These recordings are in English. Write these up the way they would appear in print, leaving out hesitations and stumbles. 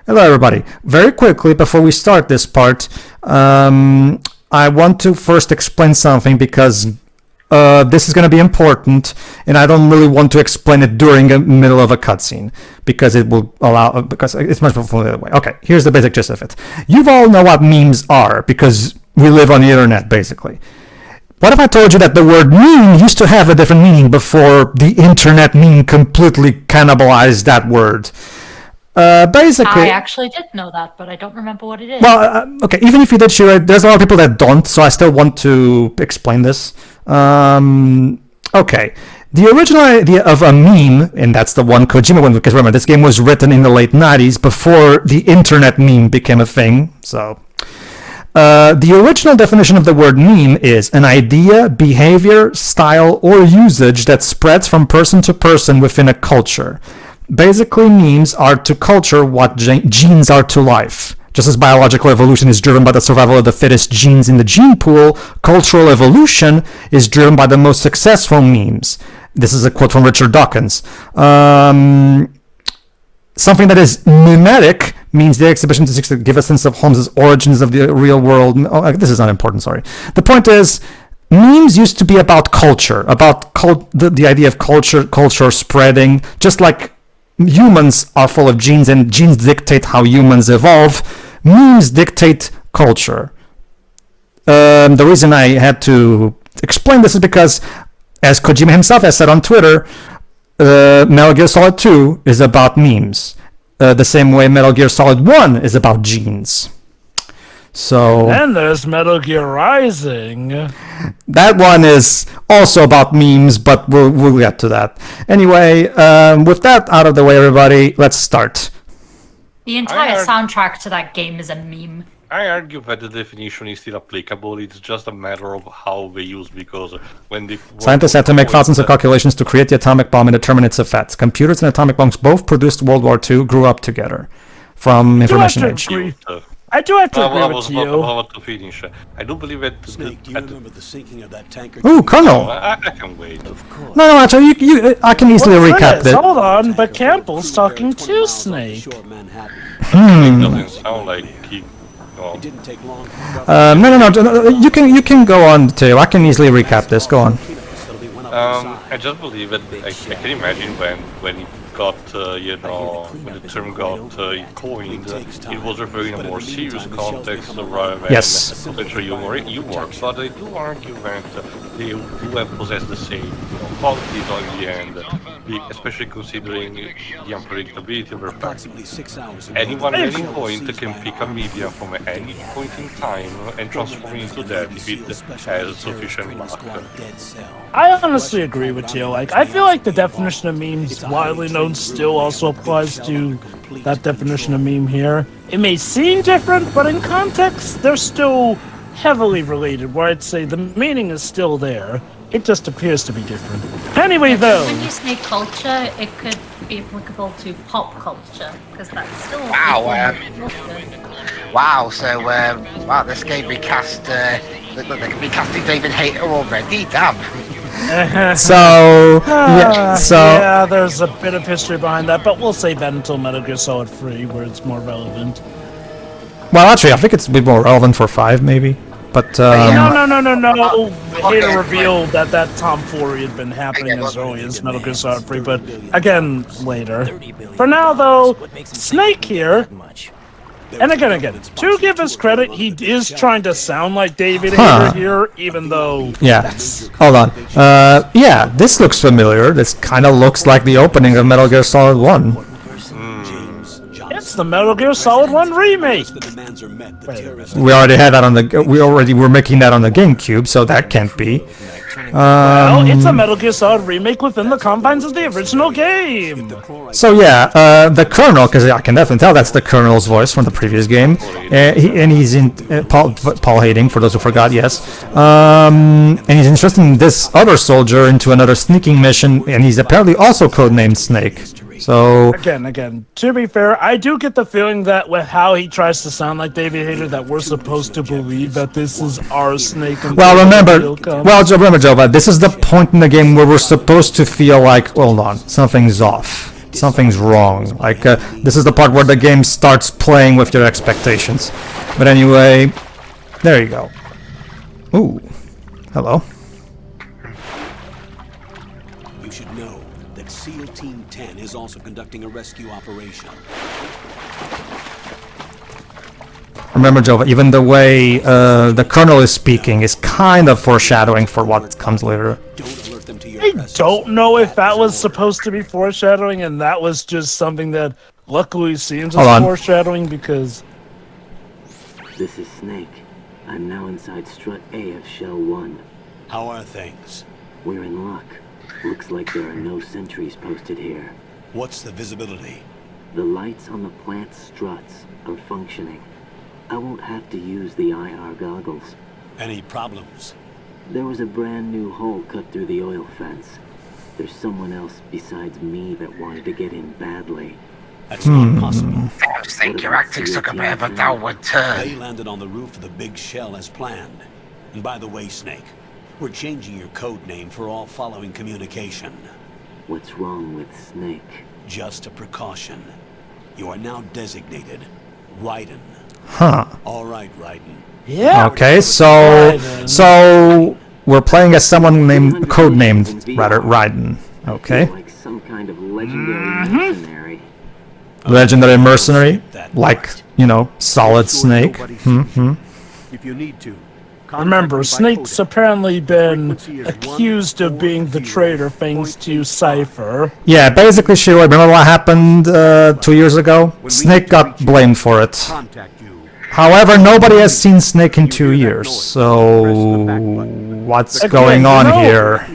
Hello, everybody. Very quickly, before we start this part, I want to first explain something because this is going to be important, and I don't really want to explain it during the middle of a cutscene because it will allow, because it's much more fun the other way. Okay, here's the basic gist of it. You all know what memes are because we live on the internet, basically. What if I told you that the word meme used to have a different meaning before the internet meme completely cannibalized that word? Basically, I actually did know that, but I don't remember what it is. Well, okay, even if you did, Shira, there's a lot of people that don't, so I still want to explain this. Okay, the original idea of a meme, and that's the one Kojima one, because remember, this game was written in the late 90s before the internet meme became a thing, so... the original definition of the word meme is an idea, behavior, style, or usage that spreads from person to person within a culture. Basically, memes are to culture what genes are to life. Just as biological evolution is driven by the survival of the fittest genes in the gene pool, cultural evolution is driven by the most successful memes. This is a quote from Richard Dawkins. Something that is mimetic means the exhibition to give a sense of Holmes' origins of the real world. Oh, this is not important, sorry. The point is, memes used to be about culture, about the idea of culture spreading, just like humans are full of genes and genes dictate how humans evolve. Memes dictate culture. The reason I had to explain this is because, as Kojima himself has said on Twitter, Metal Gear Solid 2 is about memes. The same way Metal Gear Solid 1 is about genes. So... And there's Metal Gear Rising. That one is also about memes, but we'll get to that. Anyway, with that out of the way, everybody, let's start. The entire soundtrack to that game is a meme. I argue that the definition is still applicable. It's just a matter of how they use, because when the scientists had to make thousands of calculations to create the atomic bomb and determine its effects. Computers and atomic bombs both produced World War II, grew up together. From Information Age. I do have to agree with you. About to finish. I do believe that... Snake, do you remember the sinking of that tanker? Ooh, Colonel! I can wait. Of course. No, actually, I can easily recap this. Hold on, but Campbell's talking to Snake. It doesn't sound like he... It didn't take long. No. You can go on too. I can easily recap this. Go on. I just believe that I can imagine when it got, when the term got coined, it was referring to a more serious context rather than potential humor. But I do argue that they do possess the same qualities on the end, especially considering the unpredictability of their facts. Anyone at any point can pick a media from any point in time and transform it into that if it has sufficient luck. I honestly agree with you. I feel like the definition of memes widely known still also applies to that definition of meme here. It may seem different, but in context, they're still heavily related, where I'd say the meaning is still there. It just appears to be different. Anyway, though... When you say culture, it could be applicable to pop culture, because that's still... Wow, so, wow, this game recast, they can be casting David Hayter already, damn. Yeah, there's a bit of history behind that, but we'll save that until Metal Gear Solid 3, where it's more relevant. Well, actually, I think it's a bit more relevant for 5, maybe. But, No. Hayter revealed that tomfoolery had been happening as early as Metal Gear Solid 3, but again, later. For now, though, Snake here... And again, to give us credit, he is trying to sound like David Hayter here, even though... Yeah, hold on. Yeah, this looks familiar. This kind of looks like the opening of Metal Gear Solid 1. It's the Metal Gear Solid 1 remake! We already had that on the... We already were making that on the GameCube, so that can't be. Well, it's a Metal Gear Solid remake within the confines of the original game! So yeah, the Colonel, because I can definitely tell that's the Colonel's voice from the previous game. And he's in... Paul Hayden, for those who forgot, yes. And he's interested in this other soldier into another sneaking mission, and he's apparently also codenamed Snake. So again, to be fair, I do get the feeling that with how he tries to sound like David Hayter, that we're supposed to believe that this is our Snake. Well, remember, Joe, but this is the point in the game where we're supposed to feel like, hold on, something's off. something's wrong. Like, this is the part where the game starts playing with your expectations. But anyway, there you go. Ooh, hello. You should know that SEAL Team 10 is also conducting a rescue operation. Remember, Jova, even the way the Colonel is speaking is kind of foreshadowing for what comes later. Don't alert them to your I presence. don't know if that was supposed to be foreshadowing and that was just something that luckily seems Hold on. as foreshadowing because... This is Snake. I'm now inside Strut A of Shell 1. How are things? We're in luck. Looks like there are no sentries posted here. What's the visibility? The lights on the plant struts are functioning. I won't have to use the IR goggles. Any problems? There was a brand new hole cut through the oil fence. There's someone else besides me that wanted to get in badly. That's not possible. I think your acting took a bit of a downward turn. They landed on the roof of the big shell as planned. And by the way, Snake, we're changing your code name for all following communication. What's wrong with Snake? Just a precaution. You are now designated Raiden. Huh. All right, Raiden. Yeah. Okay, so we're playing as someone named codenamed rather Raiden. Okay, Like some kind of legendary mercenary. legendary mercenary, like Solid Snake. If you need to. Remember, Snake's apparently been accused of being the traitor thanks to Cypher. Yeah, basically, Shiro. Remember what happened 2 years ago? Snake got blamed for it. Contact you. However, nobody has seen Snake in 2 years, so what's going on here?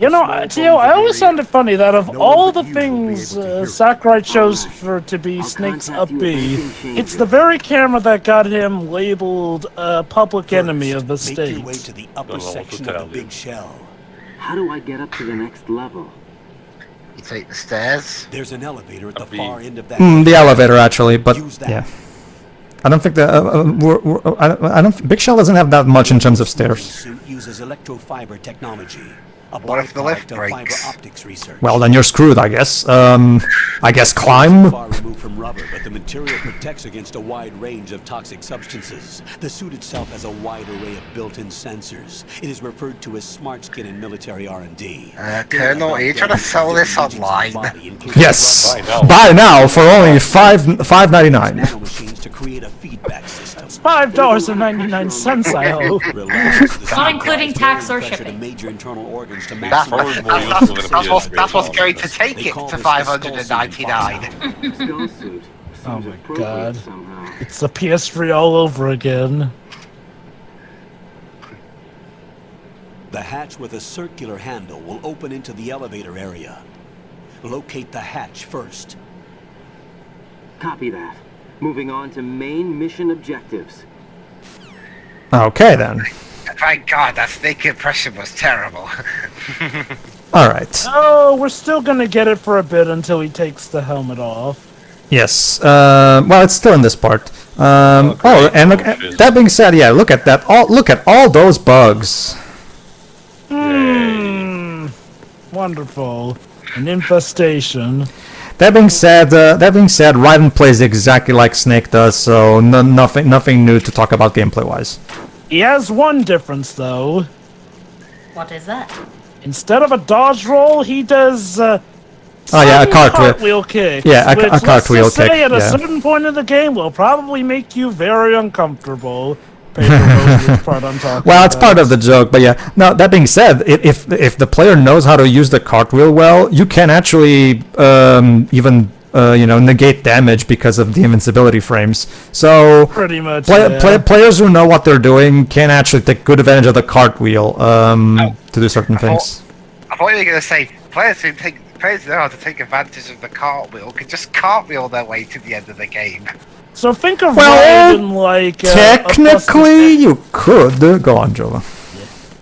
You know, Tio, I always found it funny that of all the things Sakurai chose for to be Snake's up B, it's the very camera that got him labeled public enemy of the Make your way state. to the upper Don't know what to section tell of the you. big shell. How do I get up to the next level? You take the stairs. There's an elevator at the Up B. far end of that. The elevator, actually, but Use that. yeah. I don't think I don't. Big Shell doesn't have that much in terms of stairs. Suit uses electrofiber technology. A What if the lift byproduct of fiber breaks? optics research. Well, then you're screwed, I guess. I guess climb. Far removed from rubber, but the material protects against a wide range of toxic substances. The suit itself has a wide array of built-in sensors. It is referred to as smart skin in military R&D. Colonel, are you trying to sell this online? Yes. Buy now for only $5.99. Nanomachines to create a feedback system. It's $5.99, I hope. Not including tax or shipping. Major internal organs to That's maximize what's going to take it to 599. Skull suit. Oh Seems my appropriate God. somehow. It's the PS3 all over again. The hatch with a circular handle will open into the elevator area. Locate the hatch first. Copy that. Moving on to main mission objectives. Okay then. Thank God, that snake impression was terrible. All right. Oh, we're still gonna get it for a bit until he takes the helmet off. Yes. Well, it's still in this part. Oh, and look. That being said, yeah. Look at that. Look at all those bugs. Wonderful. An infestation. That being said, Raiden plays exactly like Snake does, so nothing new to talk about gameplay-wise. He has one difference, though. What is that? Instead of a dodge roll, he does Oh yeah, a cartwheel kick. Yeah, a which, cartwheel let's just say, kick, at a yeah. certain point in the game will probably make you very uncomfortable. Pedro knows which part I'm talking Well, it's about. part of the joke, but yeah. Now, that being said, if the player knows how to use the cartwheel well, you can actually even negate damage because of the invincibility frames. So Pretty much. players who know what they're doing can actually take good advantage of the cartwheel to do certain things. I thought you were going to say players who know how to take advantage of the cartwheel can just cartwheel their way to the end of the game. So think of Well, Raiden like Technically, you could. Go on, Jova.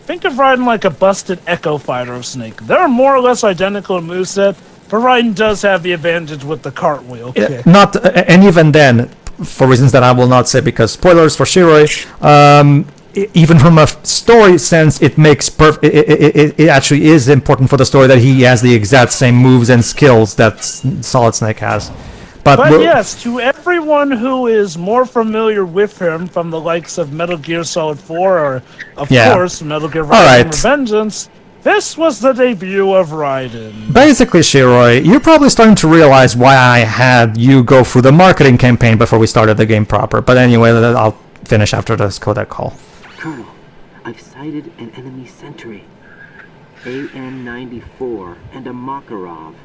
think of Raiden like a busted Echo Fighter of Snake. They're more or less identical in moveset, but Raiden does have the advantage with the cartwheel kick. And even then, for reasons that I will not say because spoilers for Shiroi, even from a story sense, it makes it actually is important for the story that he has the exact same moves and skills that Solid Snake has. But yes, to everyone who is more familiar with him from the likes of Metal Gear Solid 4 or, of course, Metal Gear Rising Revengeance, this was the debut of Raiden. Basically, Shiroi, you're probably starting to realize why I had you go through the marketing campaign before we started the game proper. But anyway, I'll finish after this codec call. Colonel, I've sighted an enemy sentry. AN-94 and a Makarov.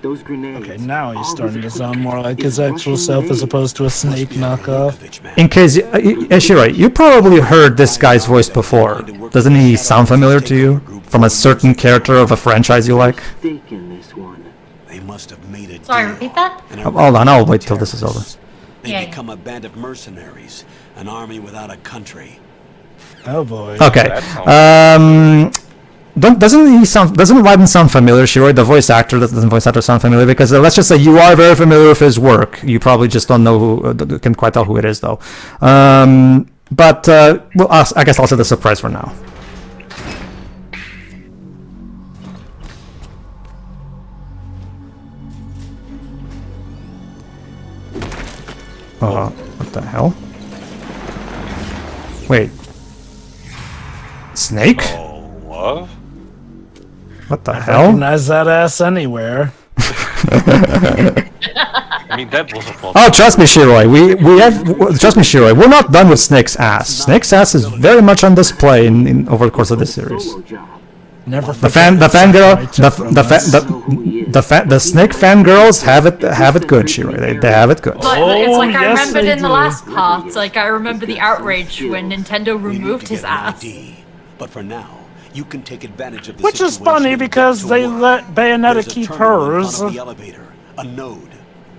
Those grenades. Okay, now he's starting to sound more like his actual self as opposed to a Snake knockoff. In case, Shiroi, you probably heard this guy's voice before. Doesn't he sound familiar to you? From a certain character of a franchise you like? They must have made a Sorry, repeat that? Hold on, I'll wait till this is over. They become a band of mercenaries, an army without a country. Oh boy. Okay. Doesn't Raiden sound familiar, Shiroi? The voice actor doesn't sound familiar? Because let's just say you are very familiar with his work. You probably just don't know who, can quite tell who it is though. But well, I guess I'll say the surprise for now. What the hell? Wait. Snake? Oh, what? What the hell? Recognize that ass anywhere. I mean, that was a fault. Oh, trust me, Shiroi. Trust me, Shiroi. We're not done with Snake's ass. Snake's ass is very much on display in over the course of this series. Never The Snake fangirls have it good, Shiroi. They have it good. But it's like I yes, remembered they in the do. last part, like I remember the outrage when Nintendo removed his ass. But for now, you can take advantage of the Which is funny because they let Bayonetta keep hers. The elevator, a node.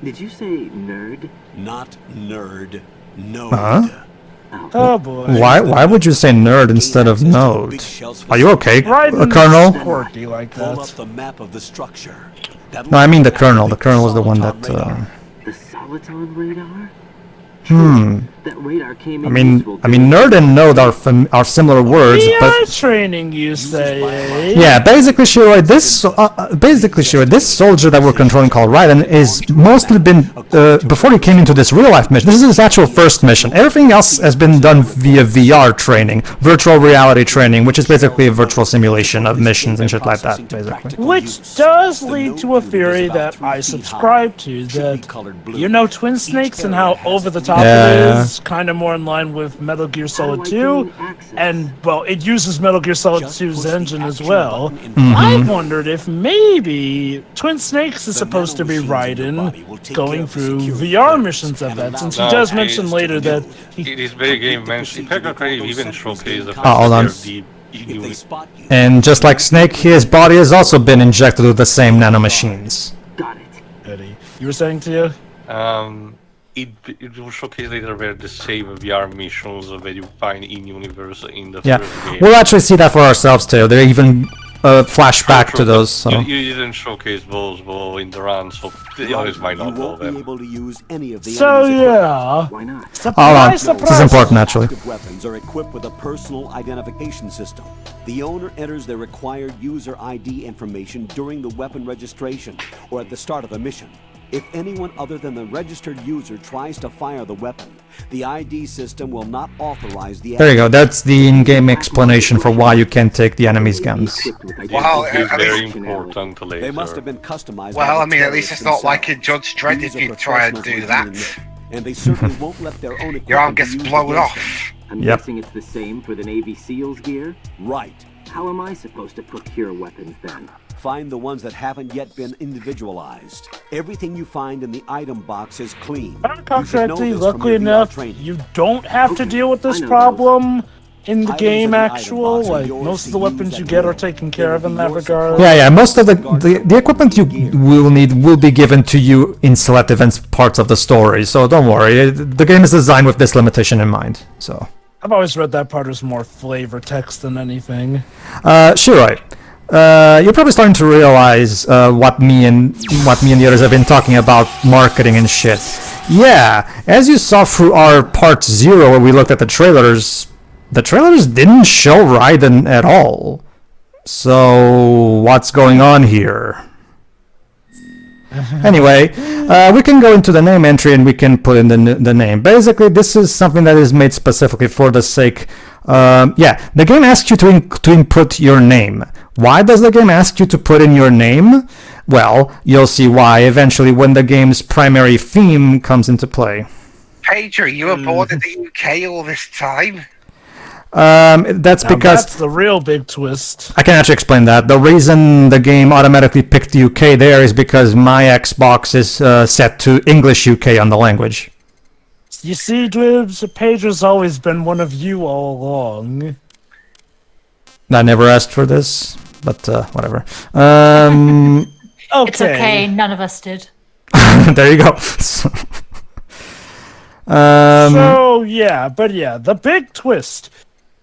Did you say nerd? Not nerd, node. Huh? Oh boy. Why would you say nerd instead of node? Are you okay, Raiden's Colonel? quirky like Pull up that. the map of the structure. No, I mean the Colonel. The Colonel is the one that. The Soliton radar? That radar came I in mean, useful to nerd and node are similar words, VR but training, you say? Eh? yeah, basically, Shiroi, this soldier that we're controlling called Raiden is mostly been before he came into this real life mission. This is his actual first mission. Everything else has been done via VR training, virtual reality training, which is basically a virtual simulation of missions and shit like that, basically. Which does lead to a theory that I subscribe to, that Twin Snakes and how over the top it is, kind of more in line with Metal Gear Solid 2, and, well, it uses Metal Gear Solid 2's engine as well. I wondered if maybe Twin Snakes is supposed to be Raiden going through VR missions of that, since he does mention later that This video game mentioned Pedro even showcased the hold on. And just like Snake, his body has also been injected with the same nanomachines. Got it. Eddie, you were saying to you? It will showcase later where the same VR missions that you find in universe in the Yeah, first game. we'll actually see that for ourselves too. They even flash back to those. So. You didn't showcase those in the run, so the others might not know Be them. able to use any of the So yeah. Why not? Hold on, Surprise, this is surprise. important actually. Active weapons are equipped with a personal identification system. The owner enters their required user ID information during the weapon registration or at the start of the mission. If anyone other than the registered user tries to fire the weapon, the ID system will not authorize the. There you go. That's the in-game explanation for why you can't take the enemy's guns. Well, It's at very least, important later. They must have been customized. well, by I mean, at least it's not like in themselves. Judge Dredd if These are you try and do professionals that. reviewing it, and they certainly won't let their own Your arm equipment gets be used blown against off. I'm Yep. guessing it's the same for the Navy SEALs gear? them. Right. How am I supposed to procure weapons then? Find the ones that haven't yet been individualized. Everything you find in the item box is clean. If I'm You correctly, should know this from luckily your VR enough, training. you don't have to deal with this I know problem in the Items game in the item actual. box are Like, yours most to of the weapons use you at get are will. taken care of in that Yours regard. Yeah, most of the equipment you will need will be given to you in select events parts of the story. So don't worry, the game is designed with this limitation in mind. So, I've always read that part as more flavor text than anything. Shiroi, you're probably starting to realize what me and the others have been talking about marketing and shit. Yeah, as you saw through our part 0 where we looked at the trailers, The trailers didn't show Raiden at all. So what's going on here? Anyway, we can go into the name entry and we can put in the name. Basically, this is something that is made specifically for the sake. Yeah, the game asks you to input your name. Why does the game ask you to put in your name? Well, you'll see why eventually when the game's primary theme comes into play. Pedro, you were born in the UK all this time? That's Now because that's the real big twist. I can actually explain that. The reason the game automatically picked the UK there is because my Xbox is set to English UK on the language. You see, Dwibs, Pedro's always been one of you all along. I never asked for this, but whatever. It's okay, none of us did. There you go. So, yeah, the big twist.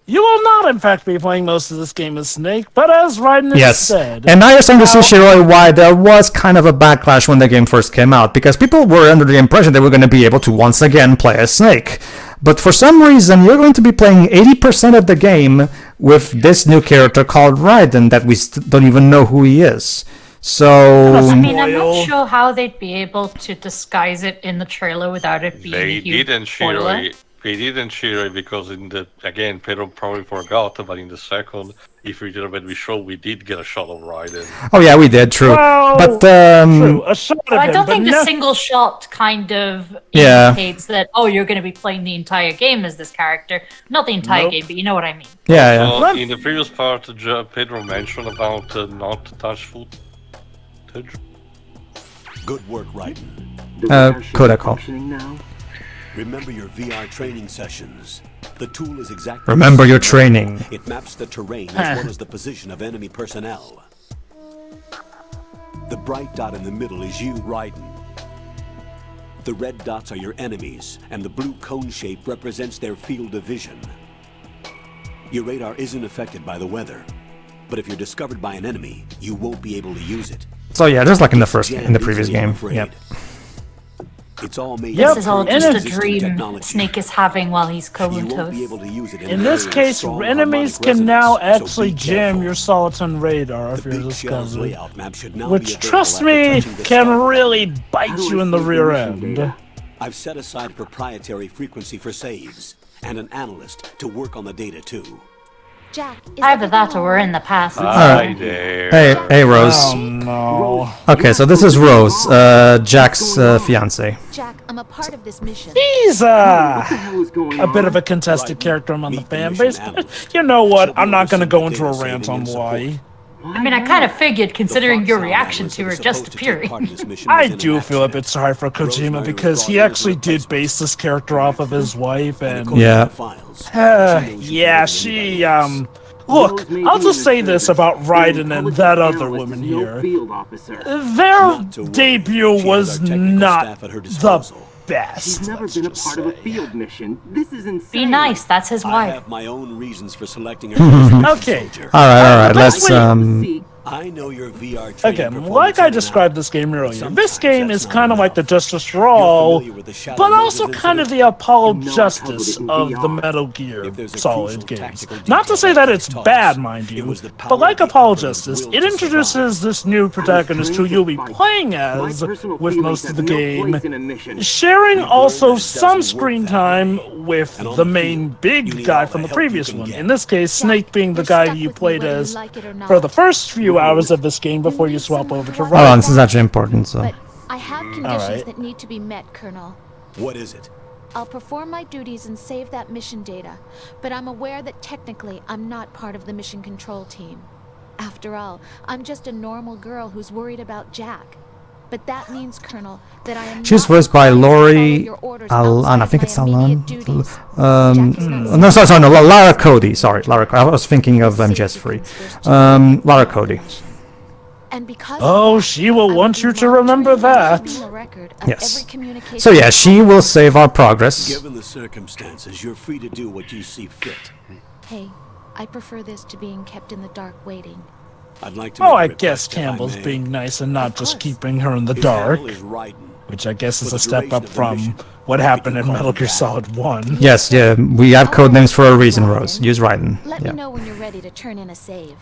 You will not, in fact, be playing most of this game as Snake, but as Raiden has Yes, said... and now you're starting to see, Shiroi, why there was kind of a backlash when the game first came out, because people were under the impression they were going to be able to once again play as Snake. But for some reason, you're going to be playing 80% of the game with this new character called Raiden that we don't even know who he is. So... I mean, I'm not sure how they'd be able to disguise it in the trailer without it being a huge spoiler. They didn't share it because again, Pedro probably forgot, but in the second, if we did we show, we did get a shot of Raiden. Oh yeah, we did, true. Well, but true, a shot of I him, don't but think the no- single shot kind of Yeah. indicates that, oh, you're going to be playing the entire game as this character. Not the entire Nope. game, but you know what I mean. Yeah, yeah. So, in the previous part, Pedro mentioned about not touch footage. Good work, Raiden. The radar should be Kodako. functioning now. Remember your VR training sessions. The tool is exactly... Remember your training. It maps the terrain as well as the position of enemy personnel. The bright dot in the middle is you, Raiden. The red dots are your enemies, and the blue cone shape represents their field of vision. Your radar isn't affected by the weather, but if you're discovered by an enemy, you won't be able to use it. So yeah, just like in the previous game. Yep. It's all made Yep, This is all and just a it's dream technology. Snake is having while he's You won't be comatose. able to use it In this an area with case, strong enemies harmonic can now resonance, so actually be jam careful. your Soliton radar if The you're big shell's discovered. layout map should now be Which, available trust after me, touching the can start. really bite How do you I in the save rear mission end. data? I've set aside proprietary frequency for saves, and an analyst to work on the data too. Jack, is Either that or everything we're in alright? the past. Hi there. Hey, Rose. Oh no. Okay, so this is Rose, Jack's fiance. Jack, I'm a part of this mission. He's What the hell is going a bit on? of a contested character among the Meet the fan mission base, but analyst. you know what? She'll I'm be not gonna go overseeing into a data rant saving on and why. support. I mean, I kind of figured, considering The your Fox reaction sound to her analyst just that was supposed to take appearing. part in this mission I was in do an feel a bit accident. sorry for Kojima Rosemary because was he brought in as actually a did replacement. base this character off of his wife, And and according Yeah. to the files, she knows you yeah, better than she anybody else. Look, Those may I'll be just in say the this service, about but Raiden and intelligence that other analyst woman is no here. field officer. Their Not to worry. debut She has was our technical not staff at her the disposal. best. She's never let's been a just part of a say. field mission. This is insane. Be nice, that's his I wife. have my own reasons for selecting her as a Okay. soldier. Alright, let's See, I know your VR training Again, performance like I in and described out. this game earlier, Sometimes this game that's is not kind of like the enough. Justice for You're All, familiar with the Shadow but Moses also kind of incident? the Apollo You know I Justice covered it in of the VR. Metal Gear If there's a Solid crucial games. tactical Not to detail say that that it's gets bad, tossed, mind it you, was the power but like of the Apollo Emperor's Justice, will it to introduces survive. this new protagonist who you'll be playing as My personal with feelings most of have the no game, place in a mission. sharing We've also learned that it some doesn't work screen that time way. with And on the the main field, big you need guy all from the the help you previous can one. get. In this case, Jack, Snake being the you're guy stuck you with me played whether you as like it or not. for the first few hours of this game before you swap over to Hold on, Raiden. this is actually important, so... But I have conditions Alright. that need to be met, Colonel. What is it? I'll perform my duties and save that mission data, but I'm aware that technically I'm not part of the mission control team. After all, I'm just a normal girl who's worried about Jack. But that means, Colonel, that I am She's not voiced by required to follow Laurie your orders Alan, I outside think my it's Alan. immediate duties. Jack is not No, safe. sorry, no, Lara Cody. Sorry, Lara. I was thinking of MGS Safety Free. comes first to Lara Cody. And because Oh, of that, she will I want be you to remember monitoring and that. keeping a record of Yes. every communication So yeah, she will save our progress. Given the circumstances, you're free to do what you see fit. Hey, I prefer this to being kept in the dark waiting. I'd like to Oh, make a I request, guess if I Campbell's may. being nice and not Of just course. keeping her in the His dark, handle is Raiden. which I guess is For a the step duration up of the from mission, what happened in Metal Gear Solid 1. Yes, yeah, we have code names for a reason, Rose. Use Raiden. Let Yeah. me know when you're ready to turn in a save.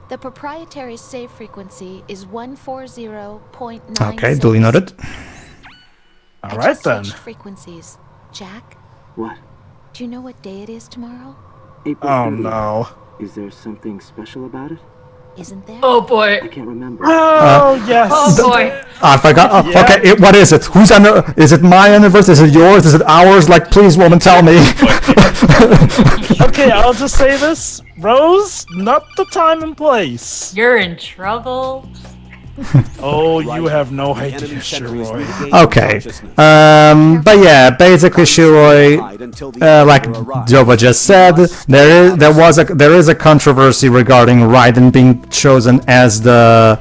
The proprietary save frequency is 140.96. Okay, duly noted. All right then. Frequencies. Jack, What? do you know what day it is tomorrow? April Oh 30th. no. Is there something special about it? Isn't there? Oh boy. I can't remember. Oh yes. Oh boy. I forgot. Oh, Yeah. okay, what is it? Is it my anniversary? Is it yours? Is it ours? Like, please, woman, tell me. Okay, I'll just say this. Rose, not the time and place. You're in trouble. Oh, you have no The idea, enemy center is Shiroi. mitigating Okay. consciousness. But yeah, basically, Shiroi, like Jova just said, there is a controversy regarding Raiden being chosen as the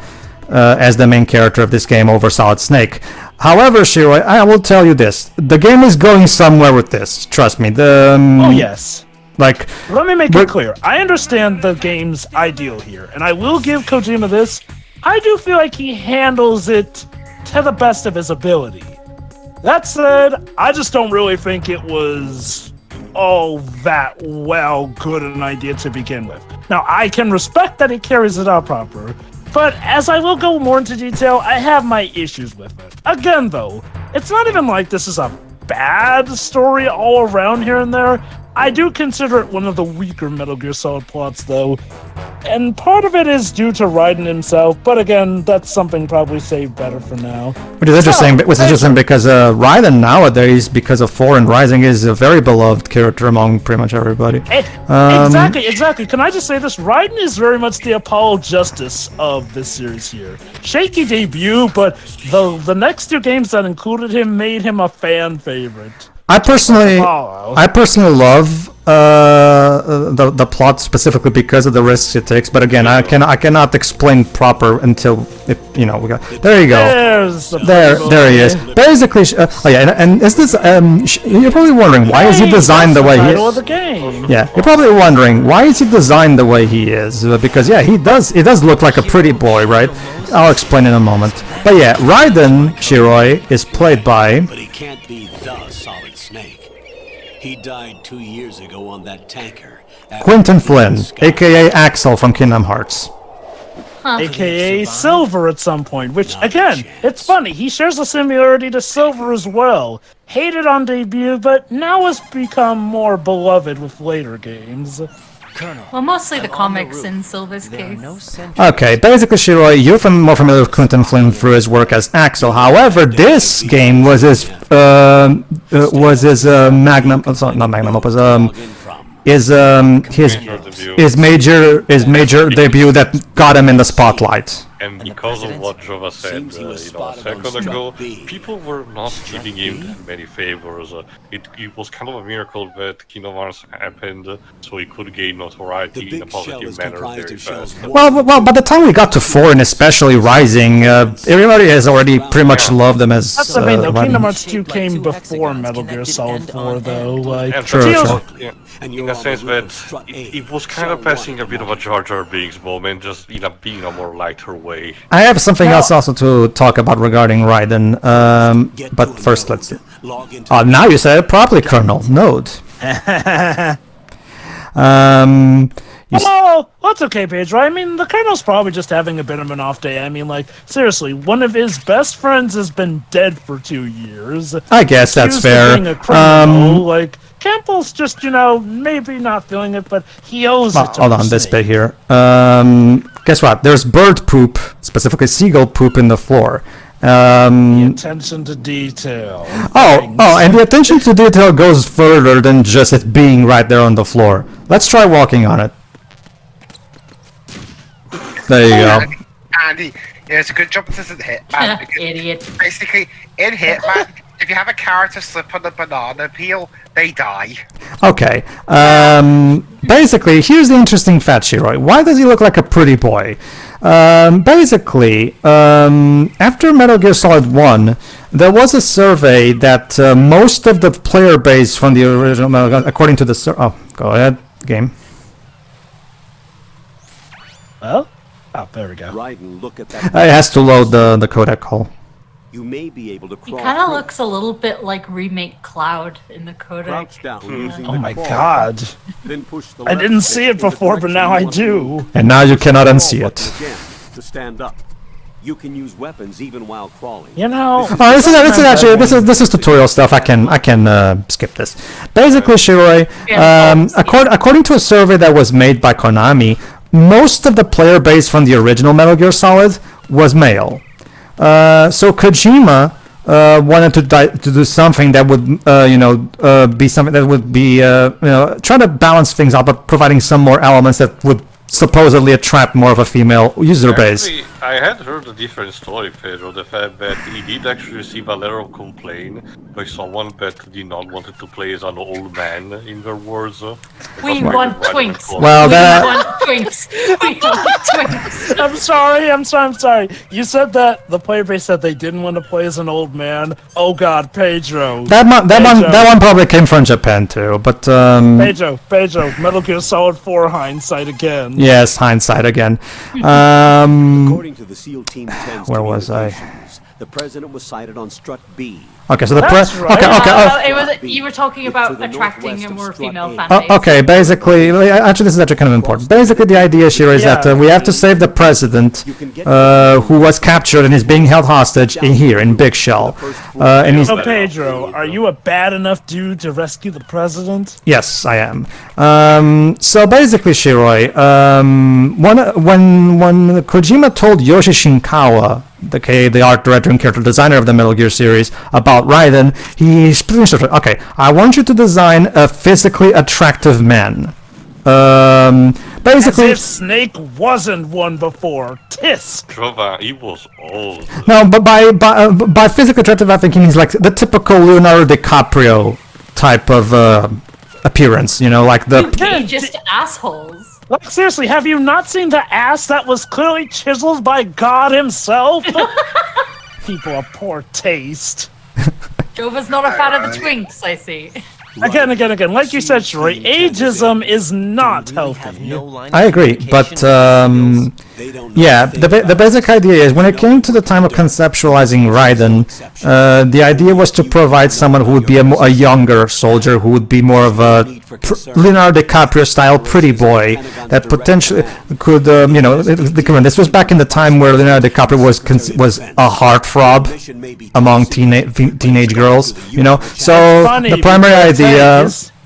main character of this game over Solid Snake. However, Shiroi, I will tell you this: the game is going somewhere with this. Trust me. Oh yes. Like, Let me make it clear. I understand the game's ideal here, and I will give Kojima this. I do feel like he handles it to the best of his ability. That said, I just don't really think it was all that good an idea to begin with. Now, I can respect that he carries it out proper, but as I will go more into detail, I have my issues with it. Again, though, it's not even like this is a bad story all around here and there. I do consider it one of the weaker Metal Gear Solid plots, though. And part of it is due to Raiden himself, but again, that's something probably saved better for now. which is interesting. Because Raiden nowadays, because of 4 and Rising, is a very beloved character among pretty much everybody. Exactly. Can I just say this? Raiden is very much the Apollo Justice of this series here. Shaky debut, but the next 2 games that included him made him a fan favorite. I personally love the plot specifically because of the risks it takes. But again, I cannot explain proper until it, we got. There you go. There he is. Basically, and is this? You're probably wondering why is he designed the way he is. Yeah, you're probably wondering why is he designed the way he is. Because yeah, he does. It does look like a pretty boy, right? I'll explain in a moment. But yeah, Raiden Shiroi is played by. But he can't be the Solid Snake. He died 2 years ago on that tanker. Quentin Flynn, aka Axel from Kingdom Hearts. AKA Silver at some point, which, again, it's funny, he shares a similarity to Silver as well. Hated on debut, but now has become more beloved with later games. Well, mostly the comics in Silver's case. Okay, basically, Shiroi, you're more familiar with Quentin Flynn through his work as Axel. However, this game was his magnum. Sorry, not magnum opus. His major debut that got him in the spotlight. And because of what Jova said, a second ago, people were not giving him that many favors. It was kind of a miracle that Kingdom Hearts happened, so he could gain notoriety in a positive manner very fast. Well, by the time we got to 4 and especially Rising, everybody has already pretty much loved them as. That's the thing, though. Kingdom Hearts 2 came before Metal Gear Solid 4, though. Like, True. Yeah, in a sense that it was kind of passing a bit of a Jar Jar Binks moment, just being a more lighter way. I have something else also to talk about regarding Raiden, but first let's see. Now you said it properly, Colonel. Note. Oh, that's okay, Pedro. I mean, the Colonel's probably just having a bit of an off day. I mean, like, seriously, one of his best friends has been dead for 2 years. I guess that's fair. Being a criminal, like, Campbell's just, maybe not feeling it, but he owes it to hold on, this bit here. Guess what? There's bird poop, specifically seagull poop in the floor. The attention to detail. And the attention to detail goes further than just it being right there on the floor. Let's try walking on it. There you go. Andy, it's a good job this isn't Hitman. Idiot. Basically, in Hitman, if you have a character slip on the banana peel, they die. Okay. Basically, here's the interesting fact, Shiroi. Why does he look like a pretty boy? Basically, after Metal Gear Solid 1, there was a survey that most of the player base from the original Metal Gear, according to the go ahead, game. Well, there we go. Raiden, look at that. It has to load the codec call. You may be able to He crawl. kind of through. looks a little bit like remake Cloud in the codec. Crouch down using Oh the my crawl. god. Then push the I left didn't stick see it in the before, but direction now you I want to move. do. And now you cannot Crawl unsee button it. again to stand up. You can use weapons even while crawling. You know. Oh, this is actually this is tutorial stuff. I can skip this. Basically, Shiroi, according to a survey that was made by Konami, most of the player base from the original Metal Gear Solid was male. So Kojima wanted to do something that would be something that would be try to balance things out, but providing some more elements that would supposedly attract more of a female user base. Actually, I had heard a different story, Pedro. The fact that he did actually receive a letter of complaint by someone that did not want to play as an old man, in their words. We want twinks. Well, we that- want twinks. We want twinks. I'm sorry. You said that the player base said they didn't want to play as an old man. Oh god, Pedro. That one probably came from Japan too, but Pedro, Metal Gear Solid 4 hindsight again. yes, hindsight again. According to the SEAL Team 10's Where was I? communications, the president was sighted on strut B. Okay, so the That's right. It was. You were talking about attracting a more female fan base. okay, basically, actually, this is actually kind of important. Basically, the idea here is that we have to save the president, who was captured and is being held hostage in Big Shell. And he's So Pedro, are you a bad enough dude to rescue the president? yes, I am. So basically, Shiroi, when Kojima told Yoshi Shinkawa, the art director and character designer of the Metal Gear series, about Raiden, he said, okay, I want you to design a physically attractive man. Basically, As if Snake wasn't one before. Tisk! Jova, he was old. no, but by physically attractive, I think he means like the typical Leonardo DiCaprio type of appearance. Like the. Just assholes. Like, seriously, have you not seen the ass that was clearly chiseled by God himself? People of poor taste. Jova's not a fan of the twinks, I see. Again. Like you said, Shuri, ageism is not healthy. I agree, but yeah, the basic idea is when it came to the time of conceptualizing Raiden, the idea was to provide someone who would be a younger soldier, who would be more of a Leonardo DiCaprio style pretty boy that potentially could, this was back in the time where Leonardo DiCaprio was a heartthrob among teenage girls, So the primary idea.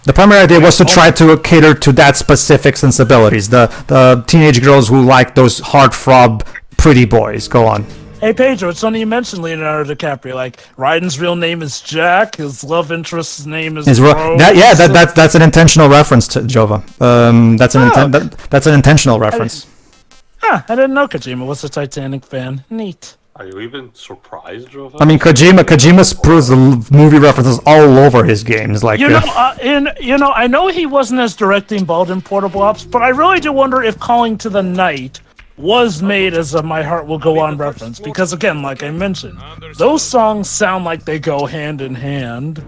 The primary idea was to try to cater to that specific sensibilities. The teenage girls who like those heartthrob pretty boys. Go on. Hey Pedro, it's funny you mentioned Leonardo DiCaprio. Like, Raiden's real name is Jack. His love interest's name is Rose. That's an intentional reference to Jova. That's an intentional reference. I didn't know Kojima was a Titanic fan. Neat. Are you even surprised, Jova? I mean, Kojima sprues the movie references all over his games. Like, I know he wasn't as directing Bald in Portable Ops, but I really do wonder if Calling to the Night was made as a My Heart Will Go On reference, because again, like I mentioned, those songs sound like they go hand in hand.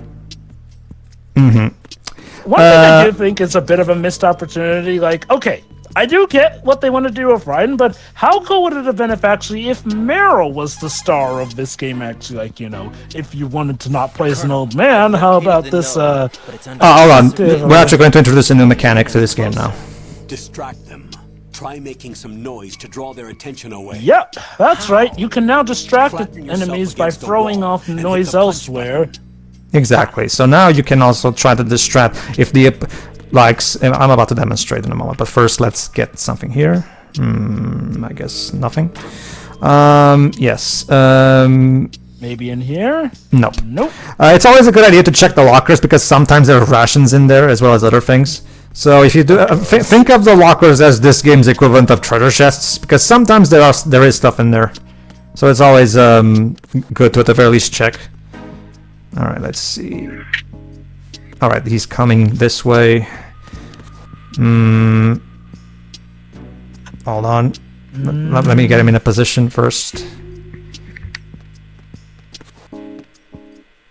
Mm-hmm. One thing I do think is a bit of a missed opportunity. Like, okay, I do get what they want to do with Raiden, but how cool would it have been if Meryl was the star of this game? Actually, like, if you wanted to not play as an old man, how about this? Hold on, we're actually going to introduce a new mechanic to this game now. Distract them. Try making some noise to draw their attention away. Yep, that's right. You can now distract enemies by throwing off noise elsewhere. Exactly. So now you can also try to distract if the I'm about to demonstrate in a moment, but first let's get something here. I guess nothing. Yes. Maybe in here? Nope. Nope. It's always a good idea to check the lockers because sometimes there are rations in there as well as other things. So if you do, think of the lockers as this game's equivalent of treasure chests, because sometimes there is stuff in there. So it's always good to at the very least check. All right, let's see. All right, he's coming this way. Hold on. Let me get him in a position first.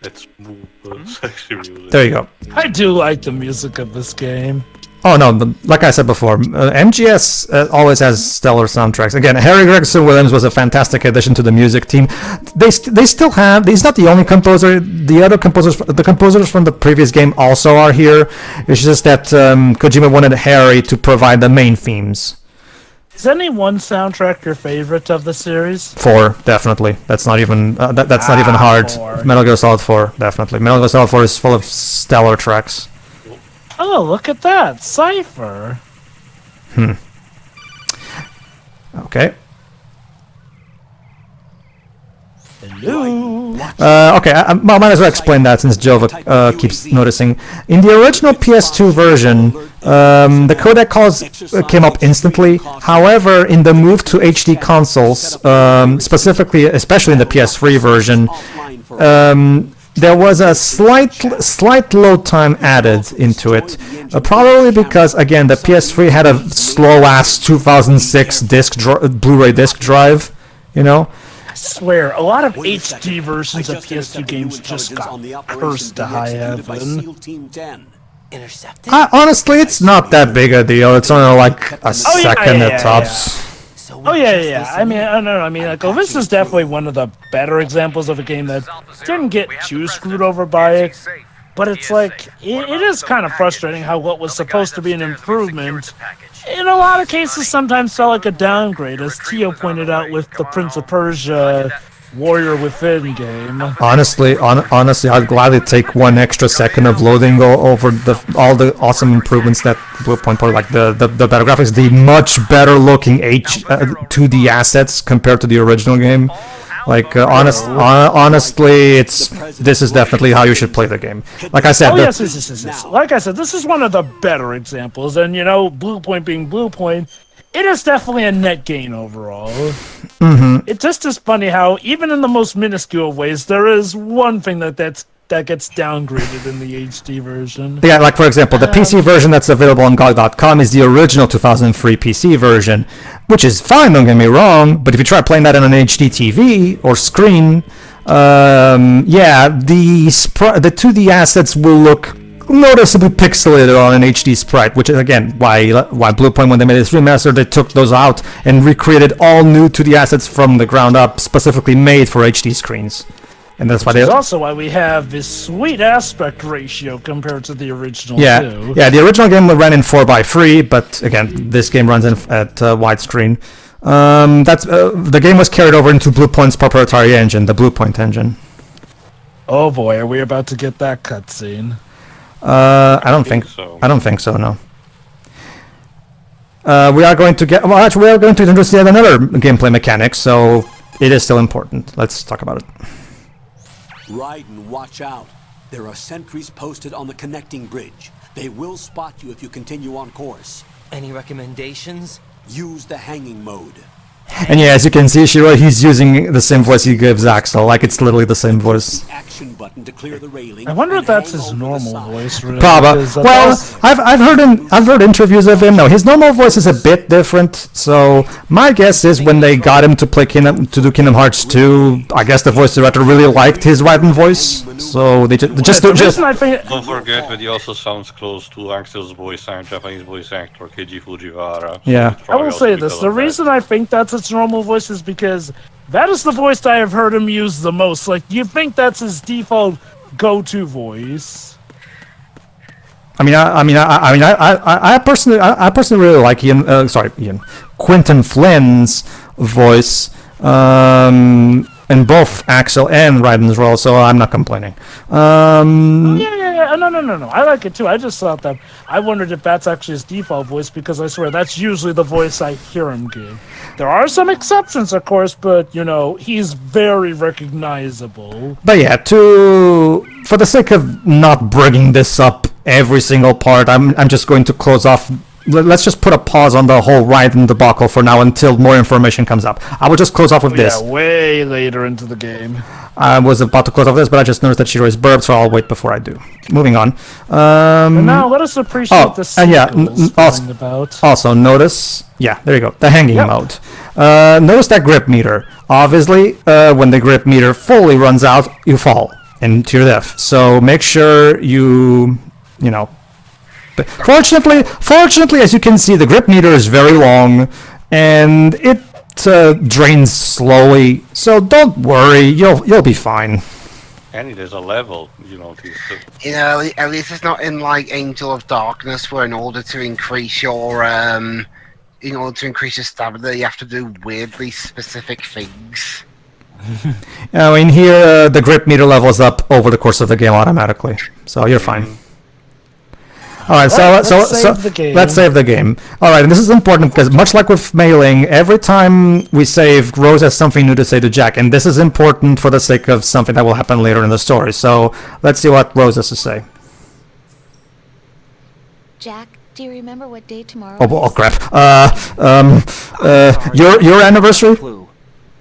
Let's move. Sexy music. There you go. I do like the music of this game. Oh no, like I said before, MGS always has stellar soundtracks. Again, Harry Gregson Williams was a fantastic addition to the music team. They still have. He's not the only composer. The other composers from the previous game also are here. It's just that Kojima wanted Harry to provide the main themes. Is any one soundtrack your favorite of the series? 4, definitely. That's not even that's not even hard. 4. Metal Gear Solid 4, definitely. Metal Gear Solid 4 is full of stellar tracks. Oh, look at that. Cypher. Okay. Hello. Okay, I might as well explain that since Jova keeps noticing. In the original PS2 version, the codec calls came up instantly. However, in the move to HD consoles, especially in the PS3 version, there was a slight load time added into it, probably because again the PS3 had a slow-ass 2006 Blu-ray disc drive, you know. I swear, a lot of HD versions of PS2 games just got cursed to high heaven. Honestly, it's not that big a deal. It's only like a second at tops. Oh yeah. I mean, I don't know. I mean, like, this is definitely one of the better examples of a game that didn't get too screwed over by it. But it's like, it is kind of frustrating how what was supposed to be an improvement, in a lot of cases, sometimes felt like a downgrade, as Tio pointed out with the Prince of Persia Warrior Within game. Honestly, I'd gladly take 1 extra second of loading over all the awesome improvements that Bluepoint put, like the better graphics, the much better looking 2D assets compared to the original game. Like honestly, this is definitely how you should play the game. Like I said, yes. Like I said, this is one of the better examples, and you know, Bluepoint being Bluepoint, it is definitely a net gain overall. It just is funny how even in the most minuscule ways, there is one thing that gets downgraded in the HD version. Yeah, like for example, the PC version that's available on GOG.com is the original 2003 PC version, which is fine, don't get me wrong, but if you try playing that on an HD TV or screen, the 2D assets will look noticeably pixelated on an HD sprite, which is again why Bluepoint, when they made this remaster, they took those out and recreated all new 2D assets from the ground up, specifically made for HD screens. And that's why Which is also why we have this sweet aspect ratio compared to the original. Yeah, too. yeah. The original game ran in 4:3, but again, this game runs at widescreen. The game was carried over into Bluepoint's proprietary engine, the Bluepoint engine. Oh boy, are we about to get that cutscene? I don't think so. I don't think so. No. We are going to introduce yet another gameplay mechanic, so it is still important. Let's talk about it. Raiden, watch out. There are sentries posted on the connecting bridge. They will spot you if you continue on course. Any recommendations? Use the hanging mode. And yeah, as you can see, Shiro, he's using the same voice he gives Axel. Like, it's literally the same voice. Action button to clear the railing. I wonder if that's his normal voice, really. Probably. Well, I've heard interviews of him. No, his normal voice is a bit different. So my guess is when they got him to play Kingdom Hearts 2, I guess the voice director really liked his Raiden voice. So they just. Don't forget that he also sounds close to Axel's voice actor, Japanese voice actor Keiji Fujiwara. Yeah. I will say this: the reason I think that's its normal voice is because that is the voice I have heard him use the most. Like, you think that's his default go-to voice? I personally really like Quentin Flynn's voice in both Axel and Raiden's role, so I'm not complaining. No. I like it too. I just thought that I wondered if that's actually his default voice, because I swear that's usually the voice I hear him give. There are some exceptions, of course, but you know, he's very recognizable. But yeah, for the sake of not bringing this up every single part, I'm just going to close off. Let's just put a pause on the whole Raiden debacle for now until more information comes up. I will just close off with this. Yeah, way later into the game. I was about to close off this, but I just noticed that Shiro is burped, so I'll wait before I do. Moving on. And now let us appreciate the sequels about. Also, notice... Yeah, there you go. The hanging mode. Notice that grip meter. Obviously, when the grip meter fully runs out, you fall into your death. So make sure you Fortunately, as you can see, the grip meter is very long, and it drains slowly. So don't worry, you'll be fine. And there's a level, At least it's not in like Angel of Darkness, where in order to increase your stamina, you have to do weirdly specific things. In here, the grip meter levels up over the course of the game automatically, so you're fine. All right, let's save the game. All right, and this is important because much like with mailing, every time we save, Rose has something new to say to Jack, and this is important for the sake of something that will happen later in the story. So let's see what Rose has to say. Jack, do you remember what day tomorrow Oh is? crap. Your anniversary?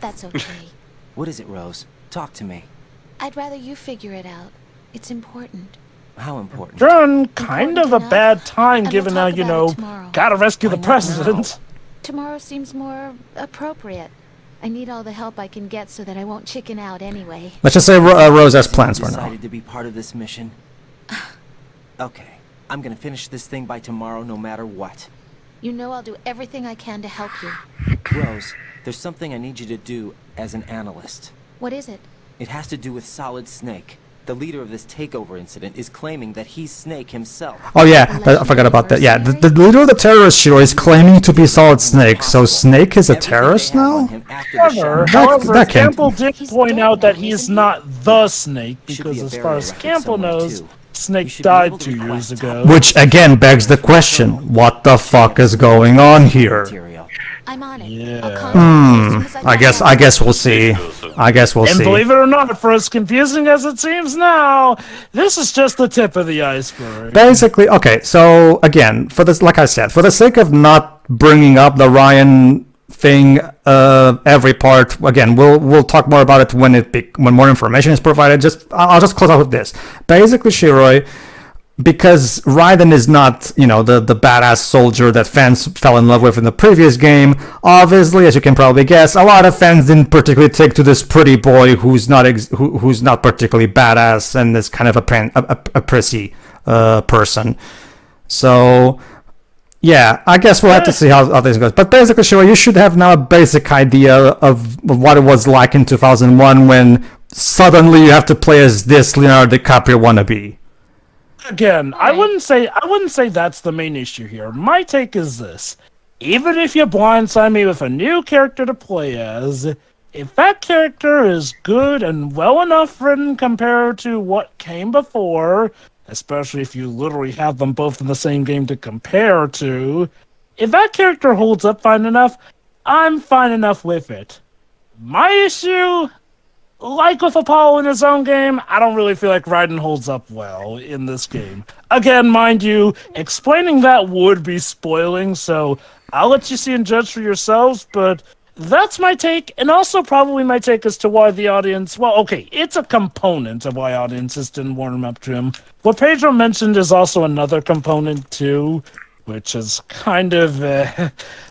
That's okay. What is it, Rose? Talk to me. I'd rather you figure it out. It's important. How important? Done kind of a bad time, And given we'll how, talk you about know, it tomorrow. gotta rescue the Why not president. Tomorrow seems more appropriate. I need all the help I can get so that I won't chicken out anyway. Let's just say Rose has plans for now. Decided to be part of this mission. Okay, I'm gonna finish this thing by tomorrow, no matter what. You know I'll do everything I can to help you. Rose, there's something I need you to do as an analyst. What is it? It has to do with Solid Snake. The leader of this takeover incident is claiming that he's Snake himself. Oh yeah, I forgot about that. Yeah, the leader of the terrorist Shiro is claiming to be Solid Snake, so Snake is a terrorist now? However, Campbell did point out that he's not the Snake, because as far as Campbell knows, Snake died 2 years ago. Which again begs the question, what the fuck is going on here? I'm on it. Yeah. I guess we'll see. And believe it or not, for as confusing as it seems now, this is just the tip of the iceberg. Basically, okay, so again, for this, like I said, for the sake of not bringing up the Ryan thing, every part, again, we'll talk more about it when more information is provided. I'll just close out with this. Basically, Shiroi, because Raiden is not, the badass soldier that fans fell in love with in the previous game, obviously, as you can probably guess, a lot of fans didn't particularly take to this pretty boy who's not particularly badass and is kind of a prissy person. So, yeah, I guess we'll have to see how this goes. But basically, sure, you should have now a basic idea of what it was like in 2001 when suddenly you have to play as this Leonardo DiCaprio wannabe. Again, I wouldn't say that's the main issue here. My take is this. Even if you blindside me with a new character to play as, if that character is good and well enough written compared to what came before, especially if you literally have them both in the same game to compare to, if that character holds up fine enough, I'm fine enough with it. My issue, like with Apollo in his own game, I don't really feel like Raiden holds up well in this game. Again, mind you, explaining that would be spoiling, so I'll let you see and judge for yourselves, but that's my take, and also probably my take as to why the audience, well, okay, it's a component of why audiences didn't warm up to him. What Pedro mentioned is also another component, too, which is kind of,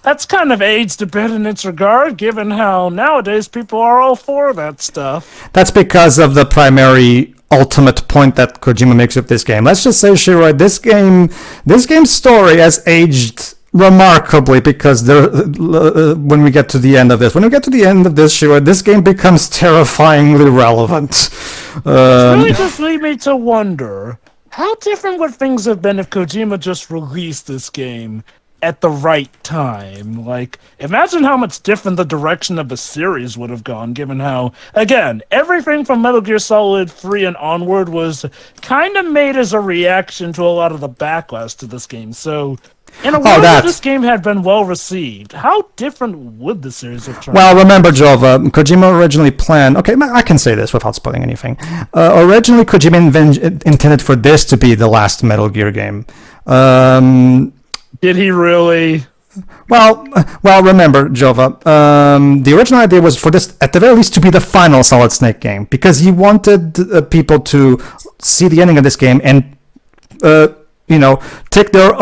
that's kind of aged a bit in its regard, given how nowadays people are all for that stuff. That's because of the primary ultimate point that Kojima makes with this game. Let's just say, Shiroi, this game's story has aged remarkably, because when we get to the end of this, Shiroi, this game becomes terrifyingly relevant. It's really just lead me to wonder, how different would things have been if Kojima just released this game at the right time? Like, imagine how much different the direction of the series would have gone, given how, again, everything from Metal Gear Solid 3 and onward was kind of made as a reaction to a lot of the backlash to this game. So, in a world where this game had been well received, how different would the series have turned? Well, remember, Jova, Kojima originally planned... Okay, I can say this without spoiling anything. Originally, Kojima intended for this to be the last Metal Gear game. Did he really? Well, remember, Jova, the original idea was for this, at the very least, to be the final Solid Snake game, because he wanted people to see the ending of this game and... make their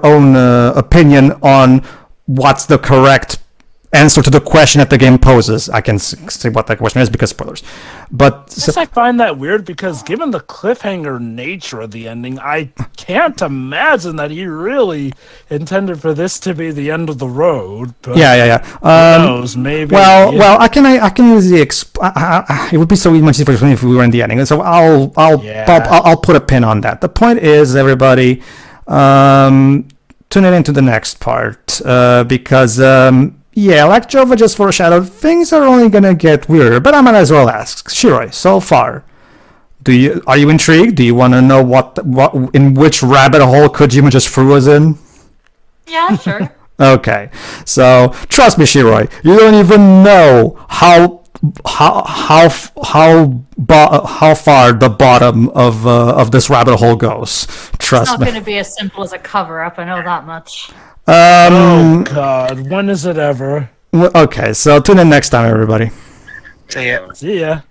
own opinion on what's the correct answer to the question that the game poses. I can say what that question is because spoilers. But Yes, I find that weird because given the cliffhanger nature of the ending, I can't imagine that he really intended for this to be the end of the road. But yeah. Who knows? Maybe. Well, I can easily it would be so much easier if we were in the ending. So I'll put a pin on that. The point is, everybody, tune in into the next part because. Yeah, like Jova just foreshadowed, things are only gonna get weirder. But I might as well ask, Shiroi, so far, are you intrigued? Do you want to know what in which rabbit hole Kojima just threw us in? Yeah, sure. Okay, so trust me, Shiroi, you don't even know how far the bottom of this rabbit hole goes. Trust It's not me. going to be as simple as a cover-up, I know that much. Oh God, when is it ever? Okay, so tune in next time, everybody. See ya. See ya.